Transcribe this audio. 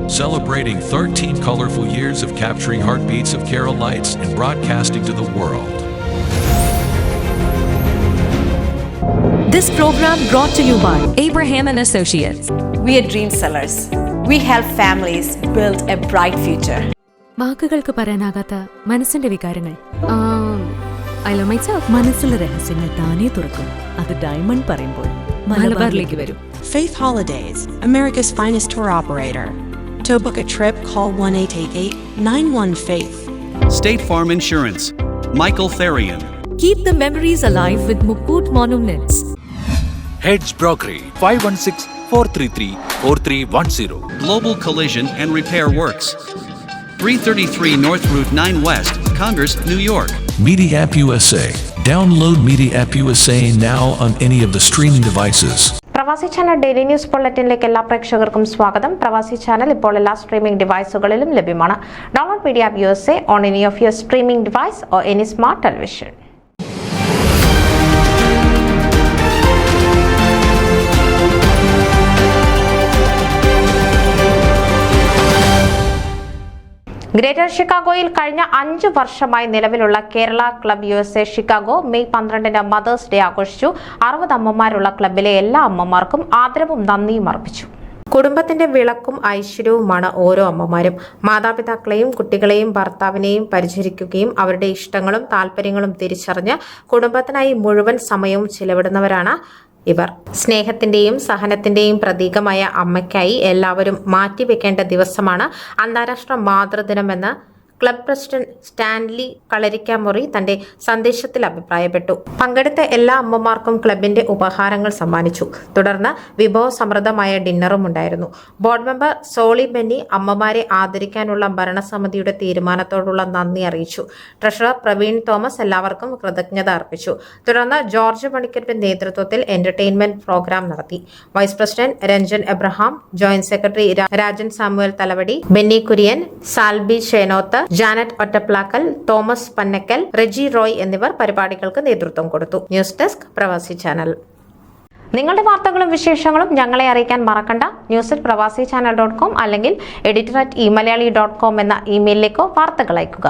celebrating 13 colorful years of capturing heartbeats of Kerala lights and broadcasting to the world. This program brought to you by Abraham and Associates. We are dream sellers. We help families build a bright future. വാക്കുകൾക്ക് പറയാനാകാത്ത മനസ്സിന്റെ വികാരങ്ങൾ. I love myself. മനസ്സിലെ രഹസ്യങ്ങൾ താനേ തുറക്കും. അത് diamond പറയുമ്പോൾ മലബാറിലേക്ക് വരും. Faith Holidays, America's finest tour operator. To book a trip, call 1-888-91-FAITH. State Farm Insurance, Michael Therian. Keep the memories alive with Mukut Monuments. Heads Brokery 516-433-4310. Global Collision and Repair Works, 333 North Route 9 West, Congress, New York. Media App USA. Download Media App USA now on any of the streaming devices. പ്രവാസി channel daily news ബുള്ളറ്റിനിലേക്ക് എല്ലാ പ്രേക്ഷകർക്കും സ്വാഗതം. പ്രവാസി channel ഇപ്പോൾ എല്ലാ streaming ഡിവൈസുകളിലും ലഭ്യമാണ്. Download media app USA on any of your streaming device or any smart television. Greater ഷിക്കാഗോയിൽ കഴിഞ്ഞ 5 വർഷമായി നിലവിലുള്ള Kerala club USA Chicago May 12 Mother's Day ആഘോഷിച്ചു. 60 അമ്മമാരുള്ള ക്ലബിലെ എല്ലാ അമ്മമാർക്കും ആദരവും നന്ദിയും അർപ്പിച്ചു. കുടുംബത്തിന്റെ വിളക്കും ഐശ്വര്യവുമാണ് ഓരോ അമ്മമാരും. മാതാപിതാക്കളെയും കുട്ടികളെയും ഭർത്താവിനെയും പരിചരിക്കുകയും അവരുടെ ഇഷ്ടങ്ങളും താല്പര്യങ്ങളും തിരിച്ചറിഞ്ഞ് കുടുംബത്തിനായി മുഴുവൻ സമയവും ചിലവിടുന്നവരാണ് ഇവർ. സ്നേഹത്തിന്റെയും സഹനത്തിന്റെയും പ്രതീകമായ അമ്മയ്ക്കായി എല്ലാവരും മാറ്റിവെക്കേണ്ട ദിവസമാണ് അന്താരാഷ്ട്ര മാതൃദിനമെന്ന് ക്ലബ് പ്രസിഡന്റ് സ്റ്റാൻലി കളരിക്കാമുറി തന്റെ സന്ദേശത്തിൽ അഭിപ്രായപ്പെട്ടു. പങ്കെടുത്ത എല്ലാ അമ്മമാർക്കും ക്ലബിന്റെ ഉപഹാരങ്ങൾ സമ്മാനിച്ചു. തുടർന്ന് വിഭവസമൃദ്ധമായ ഡിന്നറും ഉണ്ടായിരുന്നു. ബോർഡ് മെമ്പർ സോളി ബെന്നി അമ്മമാരെ ആദരിക്കാനുള്ള ഭരണസമിതിയുടെ തീരുമാനത്തോടുള്ള നന്ദി അറിയിച്ചു. ട്രഷറർ പ്രവീൺ തോമസ് എല്ലാവർക്കും കൃതജ്ഞത അർപ്പിച്ചു. തുടർന്ന് ജോർജ് പണിക്കരുടെ നേതൃത്വത്തിൽ എന്റർടൈൻമെന്റ് പ്രോഗ്രാം നടത്തി. Vice president Ranjan Abraham, joint secretary Rajan Samuel Thalavady, Benny Kurian, Salby Shenoth, Janet Ottaplackal, Thomas Pannakkal, Reji Roy എന്നിവർ പരിപാടികൾക്ക് നേതൃത്വം കൊടുത്തു. News desk Pravasi channel. നിങ്ങളുടെ വാർത്തകളും വിശേഷങ്ങളും ഞങ്ങളെ അറിയിക്കാൻ മറക്കണ്ട. ന്യൂസ്@pravasichannel.com അല്ലെങ്കിൽ editor@eMalayali.com എന്ന ഇമെയിലിലേക്കോ വാർത്തകൾ അയക്കുക.